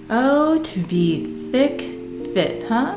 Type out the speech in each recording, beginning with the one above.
Oh, to be thick, fit, huh?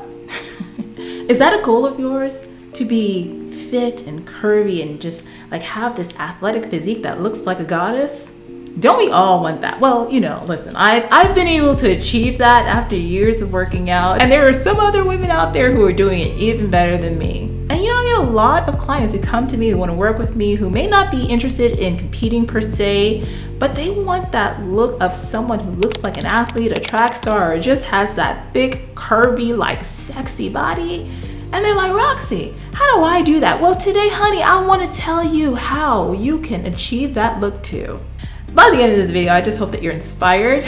Is that a goal of yours? To be fit and curvy and just like have this athletic physique that looks like a goddess? Don't we all want that? Well, listen, I've been able to achieve that after years of working out, and there are some other women out there who are doing it even better than me. And I get a lot of clients who come to me who want to work with me who may not be interested in competing per se, but they want that look of someone who looks like an athlete, a track star, or just has that big, curvy, like sexy body. And they're like, Roxy, how do I do that? Well, today, honey, I want to tell you how you can achieve that look too. By the end of this video, I just hope that you're inspired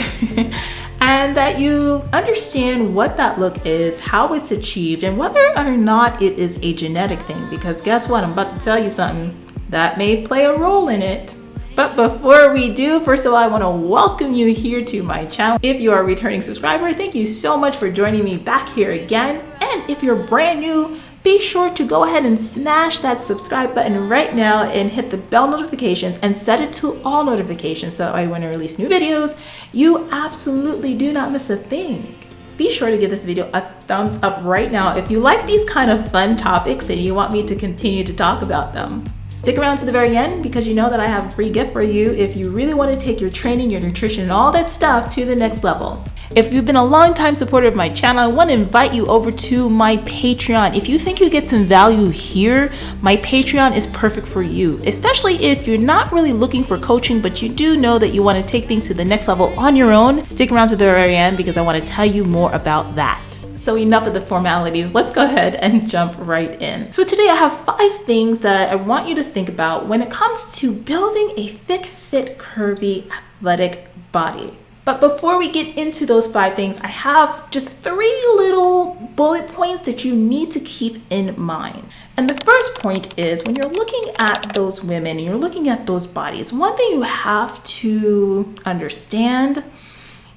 and that you understand what that look is, how it's achieved, and whether or not it is a genetic thing. Because guess what? I'm about to tell you something that may play a role in it. But before we do, first of all, I want to welcome you here to my channel. If you are a returning subscriber, thank you so much for joining me back here again. And if you're brand new, be sure to go ahead and smash that subscribe button right now and hit the bell notifications and set it to all notifications so that when I release new videos, you absolutely do not miss a thing. Be sure to give this video a thumbs up right now if you like these kind of fun topics and you want me to continue to talk about them. Stick around to the very end because you know that I have a free gift for you if you really want to take your training, your nutrition, and all that stuff to the next level. If you've been a long-time supporter of my channel, I want to invite you over to my Patreon. If you think you get some value here, my Patreon is perfect for you, especially if you're not really looking for coaching, but you do know that you want to take things to the next level on your own. Stick around to the very end because I want to tell you more about that. So enough of the formalities, let's go ahead and jump right in. So today I have 5 things that I want you to think about when it comes to building a thick, fit, curvy, athletic body. But before we get into those 5 things, I have just 3 little bullet points that you need to keep in mind. And the first point is when you're looking at those women and you're looking at those bodies, one thing you have to understand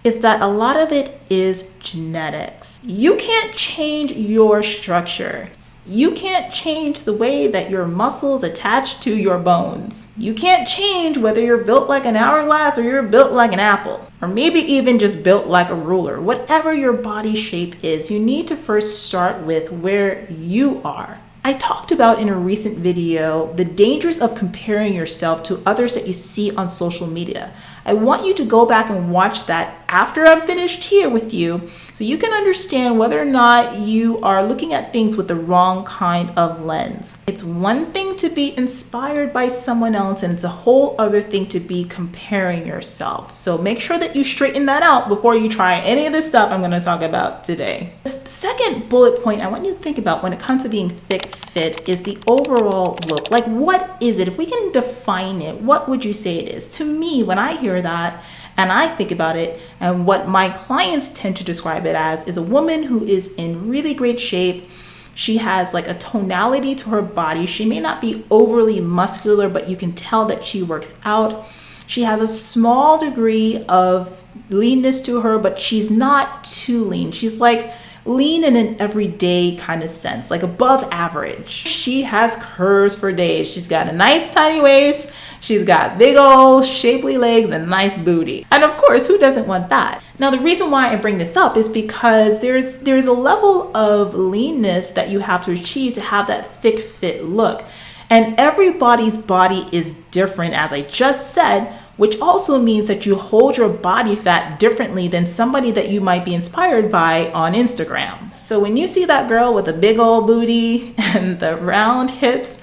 is that a lot of it is genetics. You can't change your structure. You can't change the way that your muscles attach to your bones. You can't change whether you're built like an hourglass or you're built like an apple, or maybe even just built like a ruler. Whatever your body shape is, you need to first start with where you are. I talked about in a recent video the dangers of comparing yourself to others that you see on social media. I want you to go back and watch that after I'm finished here with you so you can understand whether or not you are looking at things with the wrong kind of lens. It's one thing to be inspired by someone else and it's a whole other thing to be comparing yourself. So make sure that you straighten that out before you try any of this stuff I'm going to talk about today. The second bullet point I want you to think about when it comes to being thick, fit is the overall look. Like, what is it? If we can define it, what would you say it is? To me, when I hear that and I think about it, and what my clients tend to describe it as is a woman who is in really great shape. She has like a tonality to her body. She may not be overly muscular, but you can tell that she works out. She has a small degree of leanness to her, but she's not too lean. She's like lean in an everyday kind of sense, like above average. She has curves for days. She's got a nice tiny waist. She's got big old shapely legs and nice booty. And of course, who doesn't want that? Now, the reason why I bring this up is because there's a level of leanness that you have to achieve to have that thick fit look. And everybody's body is different, as I just said, which also means that you hold your body fat differently than somebody that you might be inspired by on Instagram. So when you see that girl with a big old booty and the round hips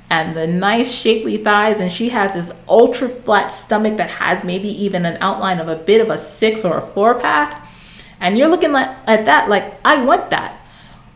and the nice shapely thighs, and she has this ultra flat stomach that has maybe even an outline of a bit of a 6 or a 4-pack, and you're looking at that like, I want that.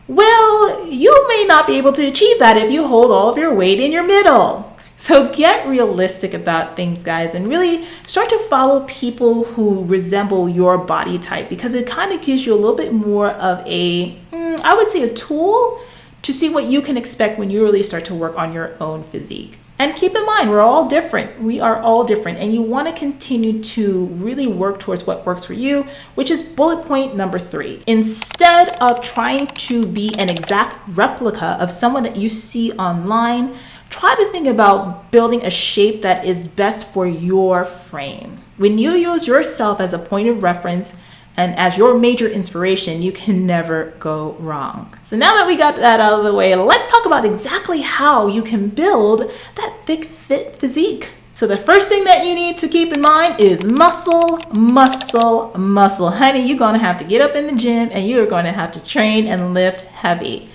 Well, you may not be able to achieve that if you hold all of your weight in your middle. So get realistic about things, guys, and really start to follow people who resemble your body type, because it kind of gives you a little bit more of a, I would say, a tool to see what you can expect when you really start to work on your own physique. And keep in mind, we're all different. We are all different, and you want to continue to really work towards what works for you, which is bullet point number 3. Instead of trying to be an exact replica of someone that you see online, try to think about building a shape that is best for your frame. When you use yourself as a point of reference and as your major inspiration, you can never go wrong. So now that we got that out of the way, let's talk about exactly how you can build that thick, fit physique. So the first thing that you need to keep in mind is muscle, muscle, muscle. Honey, you're gonna have to get up in the gym and you're gonna have to train and lift heavy.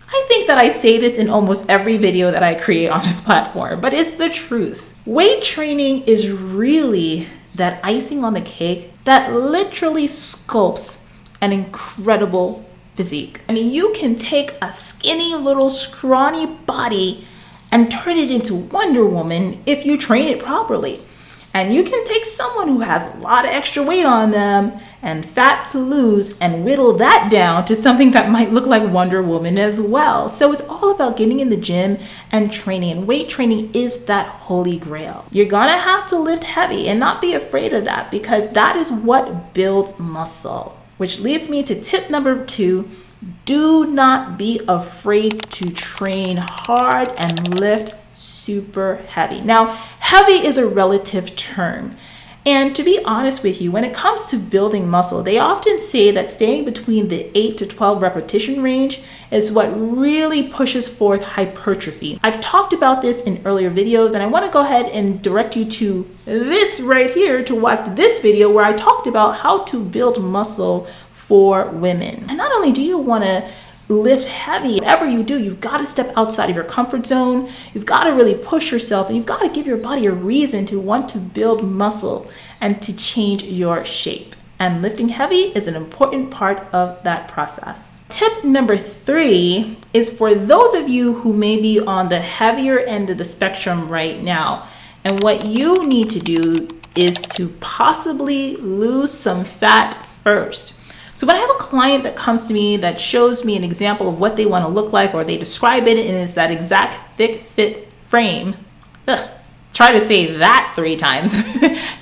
I think that I say this in almost every video that I create on this platform, but it's the truth. Weight training is really that icing on the cake that literally sculpts an incredible physique. I mean, you can take a skinny little scrawny body and turn it into Wonder Woman if you train it properly. And you can take someone who has a lot of extra weight on them and fat to lose and whittle that down to something that might look like Wonder Woman as well. So it's all about getting in the gym and training. And weight training is that holy grail. You're gonna have to lift heavy and not be afraid of that, because that is what builds muscle. Which leads me to tip number 2. Do not be afraid to train hard and lift super heavy. Now, heavy is a relative term. And to be honest with you, when it comes to building muscle, they often say that staying between the 8 to 12 repetition range is what really pushes forth hypertrophy. I've talked about this in earlier videos, and I want to go ahead and direct you to this right here to watch this video where I talked about how to build muscle for women. And not only do you want to lift heavy, whatever you do, you've got to step outside of your comfort zone. You've got to really push yourself, and you've got to give your body a reason to want to build muscle and to change your shape. And lifting heavy is an important part of that process. Tip number 3 is for those of you who may be on the heavier end of the spectrum right now. And what you need to do is to possibly lose some fat first. So when I have a client that comes to me that shows me an example of what they want to look like, or they describe it and it's that exact thick, fit frame, try to say that 3 times,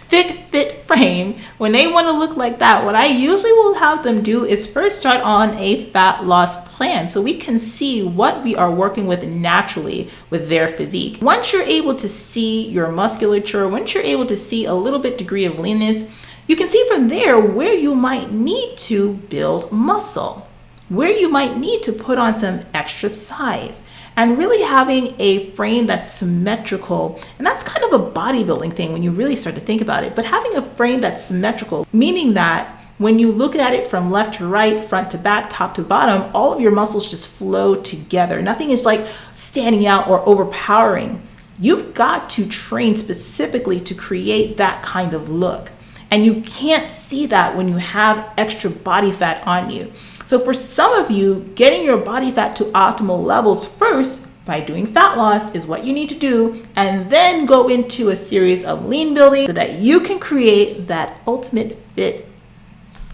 thick, fit frame, when they want to look like that, what I usually will have them do is first start on a fat loss plan so we can see what we are working with naturally with their physique. Once you're able to see your musculature, once you're able to see a little bit degree of leanness, you can see from there where you might need to build muscle, where you might need to put on some extra size, and really having a frame that's symmetrical. And that's kind of a bodybuilding thing when you really start to think about it, but having a frame that's symmetrical, meaning that when you look at it from left to right, front to back, top to bottom, all of your muscles just flow together. Nothing is like standing out or overpowering. You've got to train specifically to create that kind of look. And you can't see that when you have extra body fat on you. So for some of you, getting your body fat to optimal levels first by doing fat loss is what you need to do, and then go into a series of lean building so that you can create that ultimate fit,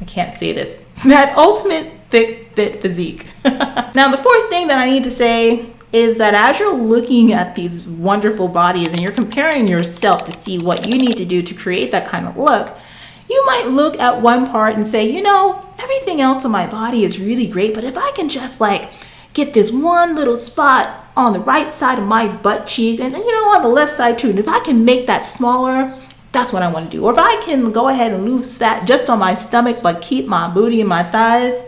I can't say this, that ultimate thick, fit physique. Now, the 4th thing that I need to say is that as you're looking at these wonderful bodies and you're comparing yourself to see what you need to do to create that kind of look, you might look at one part and say, you know, everything else on my body is really great, but if I can just like get this one little spot on the right side of my butt cheek and you know, on the left side too, and if I can make that smaller, that's what I want to do. Or if I can go ahead and lose fat just on my stomach but keep my booty and my thighs,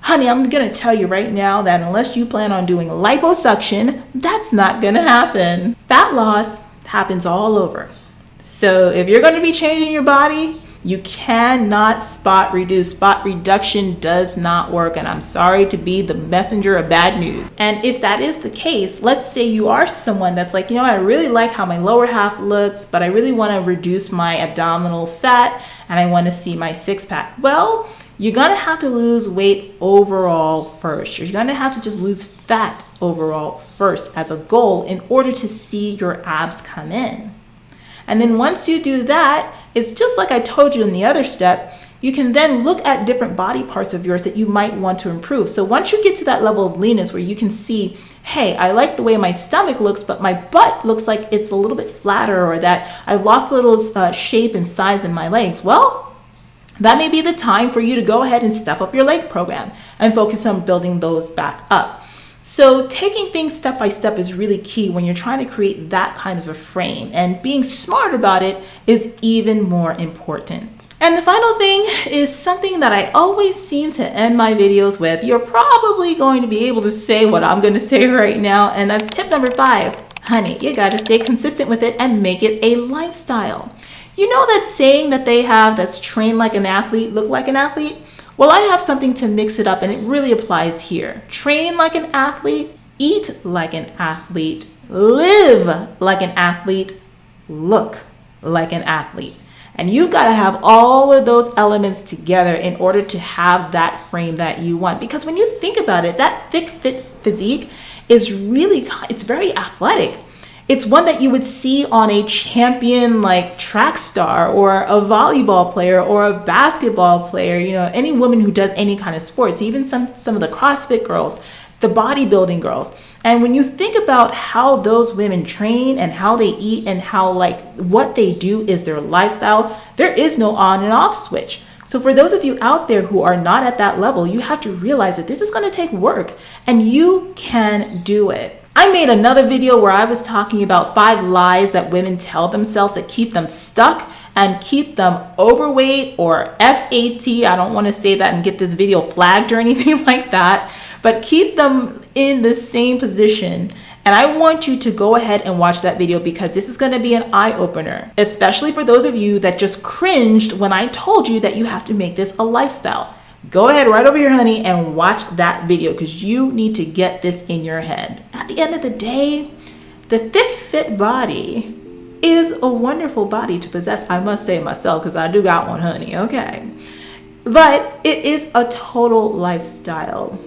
honey, I'm gonna tell you right now that unless you plan on doing liposuction, that's not gonna happen. Fat loss happens all over. So if you're gonna be changing your body, you cannot spot reduce. Spot reduction does not work, and I'm sorry to be the messenger of bad news. And if that is the case, let's say you are someone that's like, you know, I really like how my lower half looks, but I really wanna reduce my abdominal fat and I wanna see my 6-pack. Well, you're gonna have to lose weight overall first. You're gonna have to just lose fat overall first as a goal in order to see your abs come in. And then once you do that, it's just like I told you in the other step, you can then look at different body parts of yours that you might want to improve. So once you get to that level of leanness where you can see, hey, I like the way my stomach looks, but my butt looks like it's a little bit flatter, or that I lost a little shape and size in my legs. Well, that may be the time for you to go ahead and step up your leg program and focus on building those back up. So taking things step by step is really key when you're trying to create that kind of a frame, and being smart about it is even more important. And the final thing is something that I always seem to end my videos with. You're probably going to be able to say what I'm going to say right now, and that's tip number 5. Honey, you got to stay consistent with it and make it a lifestyle. You know that saying that they have that's train like an athlete, look like an athlete? Well, I have something to mix it up, and it really applies here. Train like an athlete, eat like an athlete, live like an athlete, look like an athlete. And you've got to have all of those elements together in order to have that frame that you want. Because when you think about it, that thick, fit physique is really, it's very athletic. It's one that you would see on a champion like track star or a volleyball player or a basketball player, you know, any woman who does any kind of sports, even some of the CrossFit girls, the bodybuilding girls. And when you think about how those women train and how they eat and how like what they do is their lifestyle, there is no on and off switch. So for those of you out there who are not at that level, you have to realize that this is going to take work and you can do it. I made another video where I was talking about 5 lies that women tell themselves that keep them stuck and keep them overweight or FAT. I don't want to say that and get this video flagged or anything like that, but keep them in the same position. And I want you to go ahead and watch that video because this is going to be an eye-opener, especially for those of you that just cringed when I told you that you have to make this a lifestyle. Go ahead right over here, honey, and watch that video because you need to get this in your head. At the end of the day, the thick, fit body is a wonderful body to possess. I must say myself because I do got one, honey, okay? But it is a total lifestyle.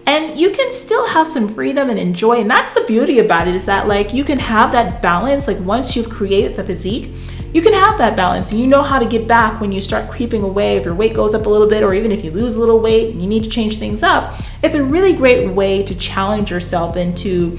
And you can still have some freedom and enjoy. And that's the beauty about it, is that like you can have that balance. Like once you've created the physique, you can have that balance and you know how to get back when you start creeping away. If your weight goes up a little bit, or even if you lose a little weight and you need to change things up, it's a really great way to challenge yourself and to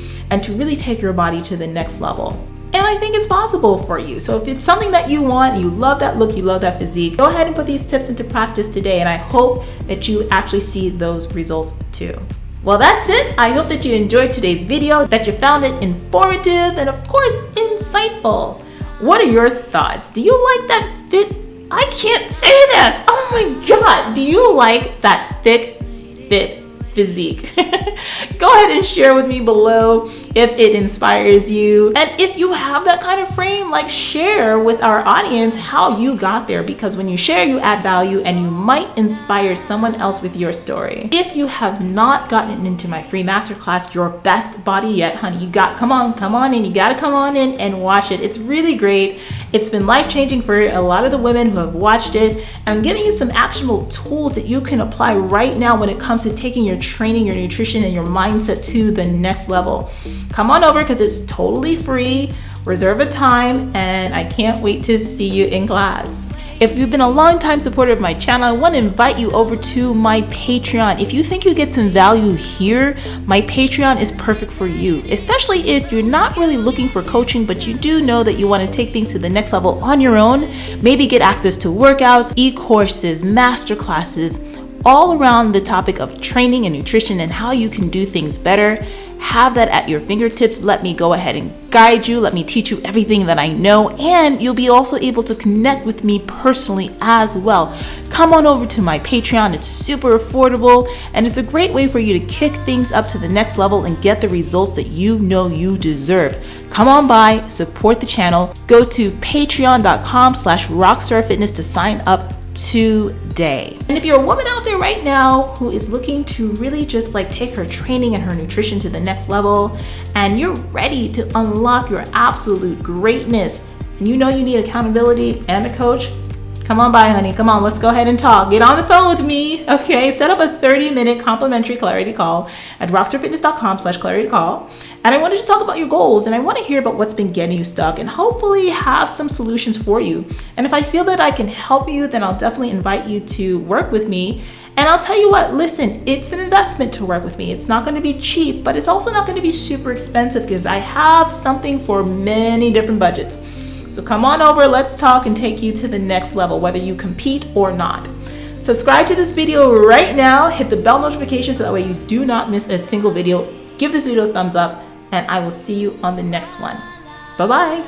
really take your body to the next level. And I think it's possible for you. So if it's something that you want, you love that look, you love that physique, go ahead and put these tips into practice today. And I hope that you actually see those results too. Well, that's it. I hope that you enjoyed today's video, that you found it informative and of course, insightful. What are your thoughts? Do you like that fit? I can't say this. Oh my God. Do you like that thick, fit physique? Go ahead and share with me below if it inspires you. And if you have that kind of frame, like share with our audience how you got there, because when you share, you add value and you might inspire someone else with your story. If you have not gotten into my free masterclass, Your Best Body Yet, honey, come on in. You got to come on in and watch it. It's really great. It's been life-changing for a lot of the women who have watched it. And I'm giving you some actionable tools that you can apply right now when it comes to taking your training, your nutrition, and your mindset to the next level. Come on over because it's totally free. Reserve a time, and I can't wait to see you in class. If you've been a long-time supporter of my channel, I want to invite you over to my Patreon. If you think you get some value here, my Patreon is perfect for you, especially if you're not really looking for coaching, but you do know that you want to take things to the next level on your own. Maybe get access to workouts, e-courses, masterclasses, all around the topic of training and nutrition and how you can do things better. Have that at your fingertips. Let me go ahead and guide you. Let me teach you everything that I know, and you'll be also able to connect with me personally as well. Come on over to my Patreon. It's super affordable, and it's a great way for you to kick things up to the next level and get the results that you know you deserve. Come on by, support the channel. Go to patreon.com/rockstarfitness to sign up today. And if you're a woman out there right now who is looking to really just like take her training and her nutrition to the next level, and you're ready to unlock your absolute greatness, and you know you need accountability and a coach, come on by, honey. Come on, let's go ahead and talk. Get on the phone with me, okay? Set up a 30-minute complimentary clarity call at rockstarfitness.com/clarity call. And I want to just talk about your goals, and I want to hear about what's been getting you stuck and hopefully have some solutions for you. And if I feel that I can help you, then I'll definitely invite you to work with me. And I'll tell you what, listen, it's an investment to work with me. It's not going to be cheap, but it's also not going to be super expensive because I have something for many different budgets. So come on over, let's talk and take you to the next level, whether you compete or not. Subscribe to this video right now, hit the bell notification so that way you do not miss a single video. Give this video a thumbs up, and I will see you on the next one. Bye-bye.